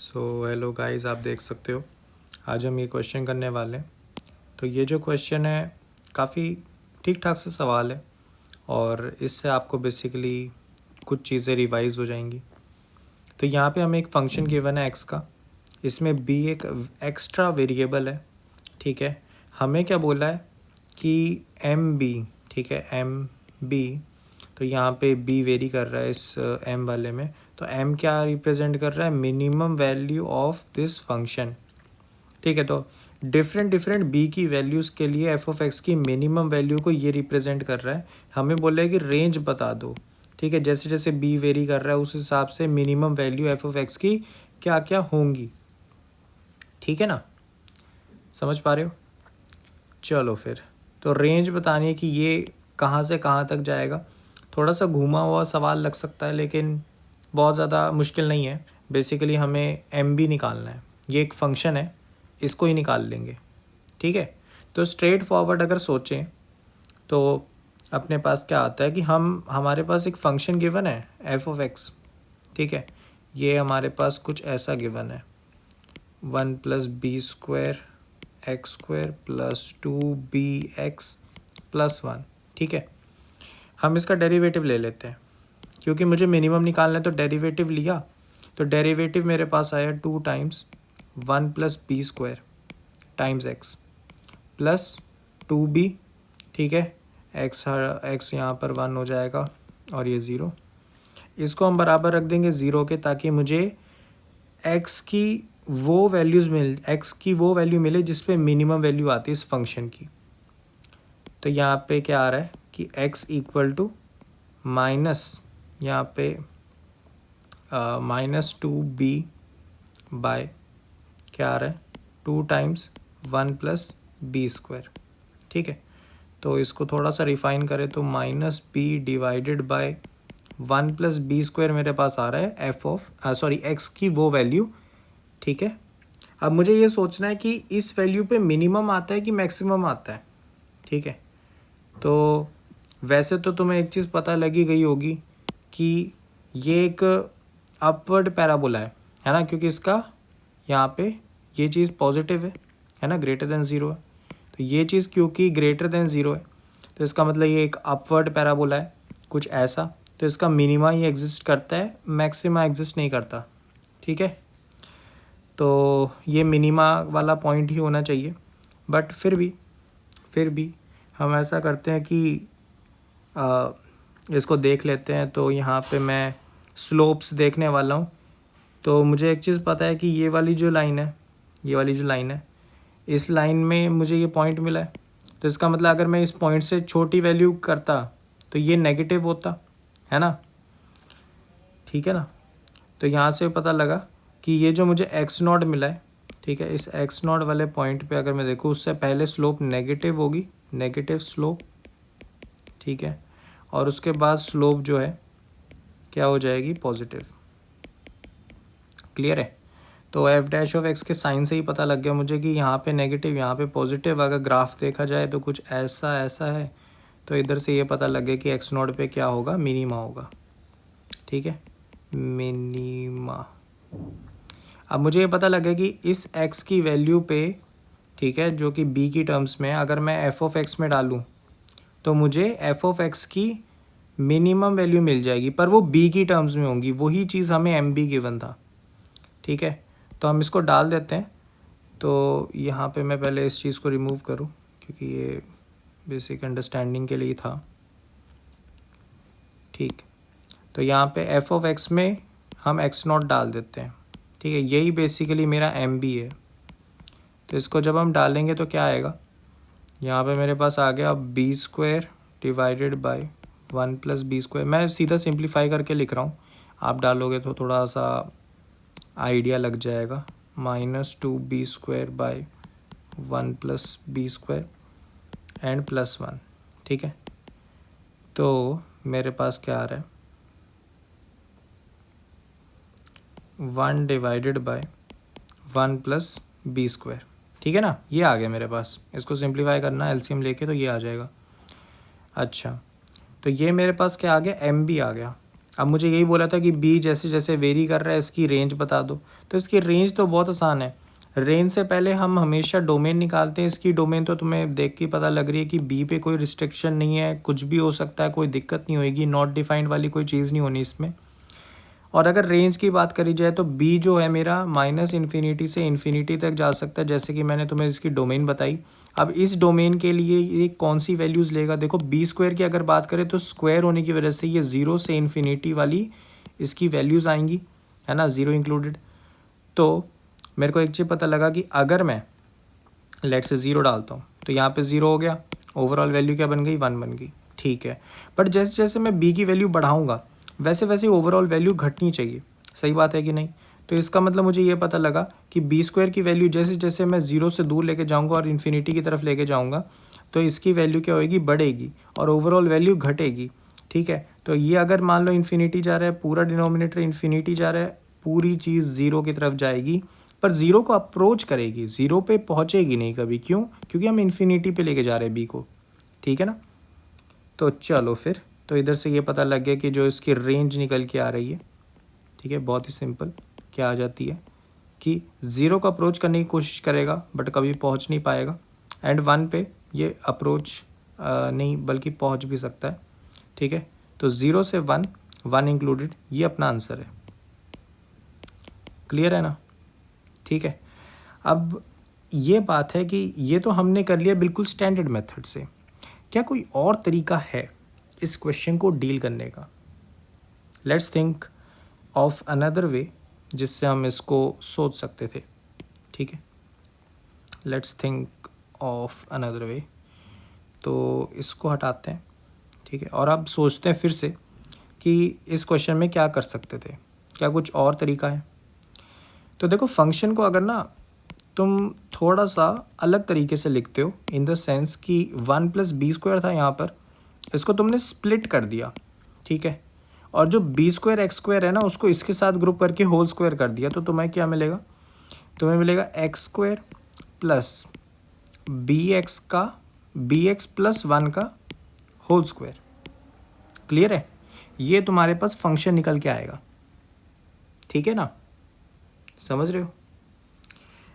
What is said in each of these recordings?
Hello guys, आप देख सकते हो आज हम ये क्वेश्चन करने वाले हैं। तो ये जो क्वेश्चन है काफ़ी ठीक ठाक से सवाल है और इससे आपको बेसिकली कुछ चीज़ें रिवाइज हो जाएंगी। तो यहाँ पे हमें एक फंक्शन गिवन है एक्स का, इसमें बी एक एक्स्ट्रा वेरिएबल है। ठीक है, हमें क्या बोला है कि एम बी, ठीक है, एम बी। तो यहाँ पे बी वेरी कर रहा है इस एम वाले में, तो एम क्या रिप्रेजेंट कर रहा है, minimum value of this function. ठीक है, तो डिफरेंट डिफरेंट बी की वैल्यूज़ के लिए एफ ऑफ एक्स की मिनिमम वैल्यू को ये रिप्रेजेंट कर रहा है। हमें बोला है कि रेंज बता दो। ठीक है, जैसे जैसे बी वेरी कर रहा है उस हिसाब से minimum value F of x की क्या क्या होंगी। ठीक है ना, समझ पा रहे हो? चलो फिर, तो रेंज बतानी है कि ये कहाँ से कहाँ तक जाएगा। थोड़ा सा घूमा हुआ सवाल लग सकता है लेकिन बहुत ज़्यादा मुश्किल नहीं है। बेसिकली हमें एम बी निकालना है, ये एक फंक्शन है, इसको ही निकाल लेंगे। ठीक है, तो स्ट्रेट फॉरवर्ड अगर सोचें तो अपने पास क्या आता है कि हमारे पास एक फंक्शन गिवन है एफ ऑफ एक्स। ठीक है, ये हमारे पास कुछ ऐसा गिवन है 1+b² x² + 2bx+1। ठीक है, हम इसका डेरिवेटिव ले लेते हैं क्योंकि मुझे मिनिमम निकालना है, तो डेरिवेटिव लिया तो डेरिवेटिव मेरे पास आया 2 times 1+b² times x plus 2b। ठीक है, x यहाँ पर 1 हो जाएगा और ये 0। इसको हम बराबर रख देंगे 0 के, ताकि मुझे x की वो वैल्यू मिले जिस पे मिनिमम वैल्यू आती है इस फंक्शन की। तो यहाँ पे क्या आ रहा है कि x इक्वल टू माइनस यहाँ पे -2b बाय क्या आ रहा है 2 टाइम्स 1+b²। ठीक है, तो इसको थोड़ा सा रिफाइन करें तो -b डिवाइडेड बाय 1+b² मेरे पास आ रहा है x की वो वैल्यू। ठीक है, अब मुझे ये सोचना है कि इस वैल्यू पे मिनिमम आता है कि मैक्सिमम आता है। ठीक है, तो वैसे तो तुम्हें एक चीज़ पता लगी गई होगी कि ये एक अपवर्ड पैराबोला है ना, क्योंकि इसका यहाँ पे ये चीज़ पॉजिटिव है ना, ग्रेटर देन 0 है। तो ये चीज़ क्योंकि ग्रेटर देन 0 है तो इसका मतलब ये एक अपवर्ड पैराबोला है कुछ ऐसा। तो इसका मिनिमा ही एग्जिस्ट करता है, मैक्सिमा एग्जिस्ट नहीं करता। ठीक है, तो ये मिनिमा वाला पॉइंट ही होना चाहिए। बट फिर भी हम ऐसा करते हैं कि इसको देख लेते हैं। तो यहाँ पे मैं स्लोप्स देखने वाला हूँ। तो मुझे एक चीज़ पता है कि ये वाली जो लाइन है इस लाइन में मुझे ये पॉइंट मिला है। तो इसका मतलब अगर मैं इस पॉइंट से छोटी वैल्यू करता तो ये नेगेटिव होता है ना। ठीक है ना, तो यहाँ से पता लगा कि ये जो मुझे x0 मिला है, ठीक है, इस x0 वाले पॉइंट पे अगर मैं देखूँ उससे पहले स्लोप नेगेटिव होगी, नेगेटिव स्लोप। ठीक है, और उसके बाद स्लोप जो है क्या हो जाएगी, पॉजिटिव। क्लियर है? तो f' के साइन से ही पता लग गया मुझे कि यहाँ पे नेगेटिव यहाँ पे पॉजिटिव। अगर ग्राफ देखा जाए तो कुछ ऐसा है। तो इधर से ये पता लग गया कि x0 पे क्या होगा, मिनीमा होगा। ठीक है, मिनीमा। अब मुझे ये पता लगा कि इस x की वैल्यू पे, ठीक है, जो कि b की टर्म्स में, अगर मैं f ऑफ x में डालूँ तो मुझे f ऑफ x की मिनिमम वैल्यू मिल जाएगी, पर वो b की टर्म्स में होंगी। वही चीज़ हमें एम बी गिवन था। ठीक है, तो हम इसको डाल देते हैं। तो यहाँ पे मैं पहले इस चीज़ को रिमूव करूँ क्योंकि ये बेसिक अंडरस्टैंडिंग के लिए था। ठीक, तो यहाँ पे f ऑफ x में हम x0 डाल देते हैं। ठीक है, यही बेसिकली मेरा एम बी है। तो इसको जब हम डालेंगे तो क्या आएगा, यहाँ पे मेरे पास आ गया b² डिवाइडेड बाय 1+b²। मैं सीधा सिंप्लीफाई करके लिख रहा हूँ, आप डालोगे तो थोड़ा सा आइडिया लग जाएगा। -2b² bye 1+b² and +1। ठीक है, तो मेरे पास क्या आ रहा है, 1 डिवाइडेड बाय 1+b²। ठीक है ना, ये आ गया मेरे पास। इसको सिंप्लीफाई करना एलसीएम लेके तो ये आ जाएगा। अच्छा, तो ये मेरे पास क्या आ गया, एम बी आ गया। अब मुझे यही बोला था कि बी जैसे जैसे वेरी कर रहा है इसकी रेंज बता दो, तो इसकी रेंज तो बहुत आसान है। रेंज से पहले हम हमेशा डोमेन निकालते हैं। इसकी डोमेन तो तुम्हें देख के पता लग रही है कि बी पे कोई रिस्ट्रिक्शन नहीं है, कुछ भी हो सकता है, कोई दिक्कत नहीं होगी, नॉट डिफाइंड वाली कोई चीज़ नहीं होनी इसमें। और अगर रेंज की बात करी जाए तो बी जो है मेरा माइनस इन्फिनिटी से इन्फिनिटी तक जा सकता है, जैसे कि मैंने तुम्हें इसकी डोमेन बताई। अब इस डोमेन के लिए ये कौन सी वैल्यूज़ लेगा, देखो बी स्क्वायर की अगर बात करें तो स्क्वायर होने की वजह से ये 0 से इन्फिनिटी वाली इसकी वैल्यूज़ आएंगी, है ना, 0 इंक्लूडेड। तो मेरे को एक चीज़ पता लगा कि अगर मैं लेट से 0 डालता हूँ तो यहाँ पे 0 हो गया, ओवरऑल वैल्यू क्या बन गई, 1 बन गई, ठीक है। बट जैसे जैसे मैं बी की वैल्यू बढ़ाऊँगा वैसे वैसे ओवरऑल वैल्यू घटनी चाहिए, सही बात है कि नहीं। तो इसका मतलब मुझे ये पता लगा कि बी स्क्वायर की वैल्यू जैसे जैसे मैं 0 से दूर लेके जाऊँगा और इन्फिनिटी की तरफ लेके जाऊँगा तो इसकी वैल्यू क्या होगी, बढ़ेगी और ओवरऑल वैल्यू घटेगी, ठीक है। तो ये अगर मान लो इन्फिनिटी जा रहा है, पूरा डिनोमिनेटर इन्फिनिटी जा रहा है, पूरी चीज़ 0 की तरफ जाएगी, पर 0 को अप्रोच करेगी, 0 पे पहुँचेगी नहीं कभी। क्यों? क्योंकि हम इन्फिनिटी पे लेके जा रहे हैं बी को, ठीक है ना। तो चलो फिर, तो इधर से ये पता लग गया कि जो इसकी रेंज निकल के आ रही है, ठीक है, बहुत ही सिंपल क्या आ जाती है कि 0 को अप्रोच करने की कोशिश करेगा बट कभी पहुंच नहीं पाएगा, एंड 1 पे ये अप्रोच नहीं बल्कि पहुंच भी सकता है, ठीक है। तो 0 से 1, 1 इंक्लूडेड, ये अपना आंसर है। क्लियर है ना, ठीक है। अब ये बात है कि ये तो हमने कर लिया बिल्कुल स्टैंडर्ड मेथड से। क्या कोई और तरीका है इस क्वेश्चन को डील करने का? Let's think of another way जिससे हम इसको सोच सकते थे, ठीक है। Let's think of another way, तो इसको हटाते हैं, ठीक है, और अब सोचते हैं फिर से कि इस क्वेश्चन में क्या कर सकते थे, क्या कुछ और तरीका है। तो देखो फंक्शन को अगर ना तुम थोड़ा सा अलग तरीके से लिखते हो, इन द सेंस कि 1 प्लस बी स्क्वायर था यहाँ पर, इसको तुमने स्प्लिट कर दिया, ठीक है, और जो बी स्क्वायर एक्स स्क्वायर है ना उसको इसके साथ ग्रुप करके होल स्क्वायर कर दिया, तो तुम्हें क्या मिलेगा, तुम्हें मिलेगा X square plus B X का बी एक्स प्लस 1 का होल स्क्वायर। क्लियर है, ये तुम्हारे पास फंक्शन निकल के आएगा, ठीक है ना, समझ रहे हो।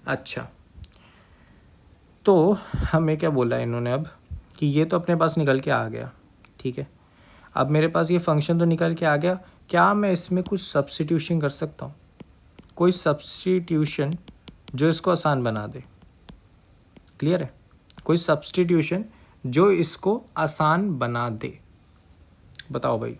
अच्छा, तो हमें क्या बोला है इन्होंने अब कि ये तो अपने पास निकल के आ गया, ठीक है। अब मेरे पास ये फंक्शन तो निकल के आ गया, क्या मैं इसमें कुछ सब्स्टिट्यूशन कर सकता हूँ, कोई सब्स्टिट्यूशन जो इसको आसान बना दे। क्लियर है, कोई सब्स्टिट्यूशन जो इसको आसान बना दे, बताओ भाई,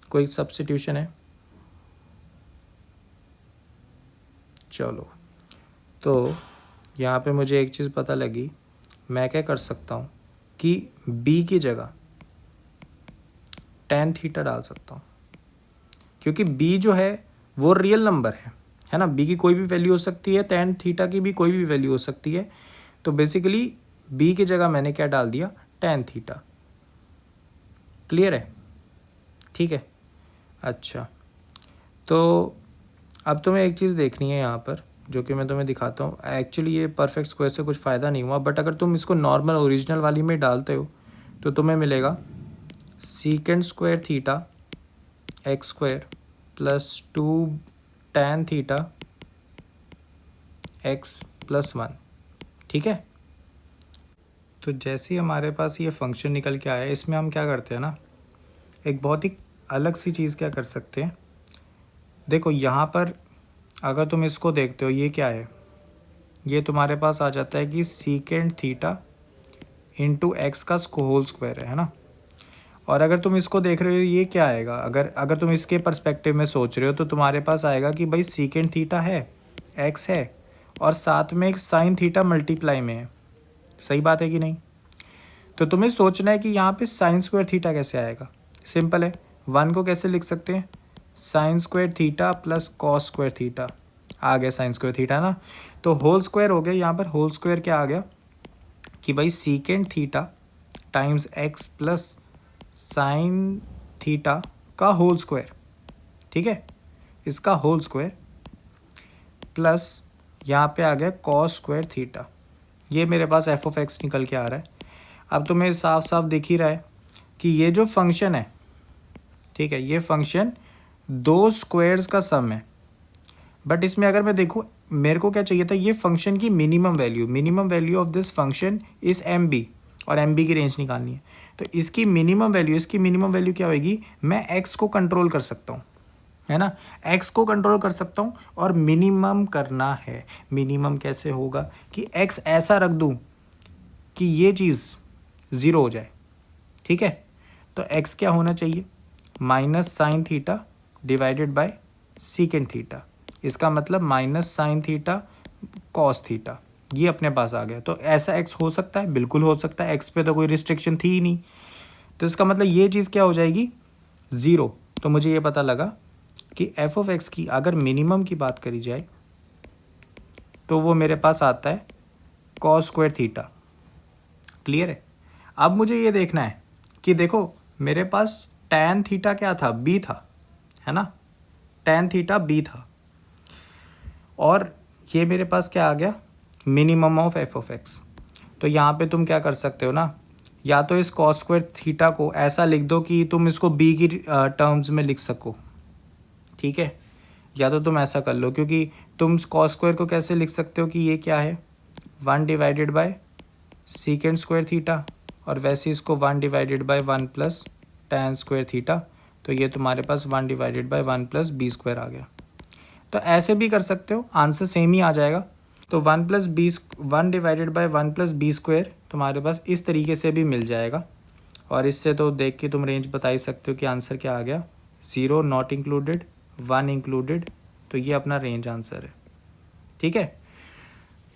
कोई सब्स्टिट्यूशन है? चलो, तो यहाँ पे मुझे एक चीज़ पता लगी, मैं क्या कर सकता हूँ कि b की जगह tan थीटा डाल सकता हूँ, क्योंकि b जो है वो रियल नंबर है ना, b की कोई भी वैल्यू हो सकती है, tan थीटा की भी कोई भी वैल्यू हो सकती है। तो बेसिकली b की जगह मैंने क्या डाल दिया, tan थीटा। क्लियर है, ठीक है। अच्छा, तो अब तुम्हें एक चीज़ देखनी है यहाँ पर, जो कि मैं तुम्हें दिखाता हूँ। एक्चुअली ये परफेक्ट स्क्वायर से कुछ फ़ायदा नहीं हुआ, बट अगर तुम इसको नॉर्मल ओरिजिनल वाली में डालते हो तो तुम्हें मिलेगा सीकेंड square theta x square plus 2 tan theta x plus 1, ठीक है। तो जैसे ही हमारे पास ये फंक्शन निकल के आया, इसमें हम क्या करते हैं ना, एक बहुत ही अलग सी चीज़ क्या कर सकते हैं। देखो यहाँ पर अगर तुम इसको देखते हो, ये क्या है, ये तुम्हारे पास आ जाता है कि सीकेंड थीटा इंटू एक्स का होल स्क्वायर है ना। और अगर तुम इसको देख रहे हो ये क्या आएगा, अगर तुम इसके पर्सपेक्टिव में सोच रहे हो तो तुम्हारे पास आएगा कि भाई सीकेंड थीटा है, एक्स है, और साथ में एक साइन थीटा मल्टीप्लाई में है। सही बात है कि नहीं? तो तुम्हें सोचना है कि यहाँ पे साइन स्क्वायर थीटा कैसे आएगा। सिंपल है, 1 को कैसे लिख सकते हैं, sine square theta plus cos square theta. आ गया साइन स्क्वायर थीटा ना, तो होल स्क्वायर हो गया। यहाँ पर होल स्क्वायर क्या आ गया कि भाई secant theta times x plus sine theta का होल स्क्वायर, ठीक है, इसका होल स्क्वायर प्लस यहाँ पे आ गया कॉस स्क्वायर थीटा। ये मेरे पास एफ ऑफ एक्स निकल के आ रहा है। अब तुम्हें साफ साफ दिख ही रहा है कि ये जो फंक्शन है, ठीक है, ये फंक्शन दो स्क्वायर्स का सम है। बट इसमें अगर मैं देखूँ, मेरे को क्या चाहिए था, ये फंक्शन की minimum value of this function is M B, और एम बी की रेंज निकालनी है। तो इसकी मिनिमम वैल्यू क्या होगी, मैं एक्स को कंट्रोल कर सकता हूँ, है ना, एक्स को कंट्रोल कर सकता हूँ और मिनिमम करना है। मिनिमम कैसे होगा कि एक्स ऐसा रख दूँ कि ये चीज़ ज़ीरो हो जाए, ठीक है। तो एक्स क्या होना चाहिए, minus sine theta divided by secant theta, इसका मतलब minus sine theta cos theta, ये अपने पास आ गया। तो ऐसा एक्स हो सकता है, बिल्कुल हो सकता है, एक्स पे तो कोई रिस्ट्रिक्शन थी ही नहीं। तो इसका मतलब ये चीज़ क्या हो जाएगी, ज़ीरो। तो मुझे ये पता लगा कि एफ ऑफ एक्स की अगर मिनिमम की बात करी जाए तो वो मेरे पास आता है कॉस स्क्वायर थीटा। क्लियर है। अब मुझे ये देखना है कि देखो मेरे पास टैन थीटा क्या था, बी था, है ना, टैन थीटा बी था, और ये मेरे पास क्या आ गया, minimum of F of x. तो यहाँ पे तुम क्या कर सकते हो ना, या तो इस कॉस स्क्वायर थीटा को ऐसा लिख दो कि तुम इसको बी की टर्म्स में लिख सको, ठीक है, या तो तुम ऐसा कर लो, क्योंकि तुम कॉस स्क्वायर को कैसे लिख सकते हो कि ये क्या है, 1 divided by secant square theta, और वैसे इसको 1 divided by 1 plus tan square theta. तो ये तुम्हारे पास 1 divided by 1 plus B square आ गया। तो ऐसे भी कर सकते हो, आंसर सेम ही आ जाएगा। तो 1 divided by 1 plus B square तुम्हारे पास इस तरीके से भी मिल जाएगा, और इससे तो देख के तुम रेंज बता ही सकते हो कि आंसर क्या आ गया, 0 नॉट इंक्लूडेड, 1 इंक्लूडेड। तो ये अपना रेंज आंसर है, ठीक है।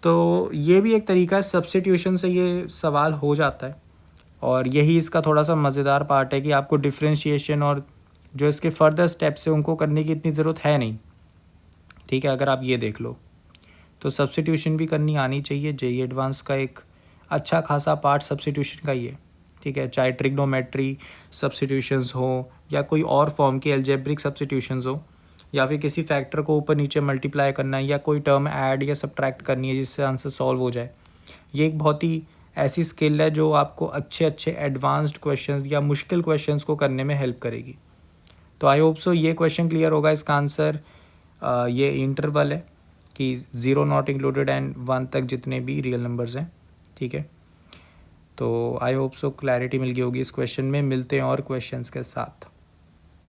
तो ये भी एक तरीका है, सब्स्टिट्यूशन से ये सवाल हो जाता है, और यही इसका थोड़ा सा मज़ेदार पार्ट है कि आपको डिफ्रेंशिएशन और जो इसके फर्दर स्टेप्स है उनको करने की इतनी ज़रूरत है नहीं, ठीक है। अगर आप ये देख लो तो सब्स्टिट्यूशन भी करनी आनी चाहिए। जेईई एडवांस का एक अच्छा खासा पार्ट सब्स्टिट्यूशन का ही है, ठीक है, चाहे ट्रिग्नोमेट्री सब्स्टिट्यूशंस हो या कोई और फॉर्म की एल्जेब्रिक सब्स्टिट्यूशंस हो, या फिर किसी फैक्टर को ऊपर नीचे मल्टीप्लाई करना है, या कोई टर्म ऐड या सब्ट्रैक्ट करनी है जिससे आंसर सॉल्व हो जाए। ये एक बहुत ही ऐसी स्किल है जो आपको अच्छे अच्छे एडवांस्ड क्वेश्चंस या मुश्किल क्वेश्चंस को करने में हेल्प करेगी। तो आई होप सो ये क्वेश्चन क्लियर होगा। इसका आंसर ये इंटरवल है कि 0 नॉट इंक्लूडेड एंड 1 तक जितने भी रियल नंबर्स हैं, ठीक है। तो आई होप सो क्लैरिटी मिल गई होगी इस क्वेश्चन में। मिलते हैं और क्वेश्चंस के साथ।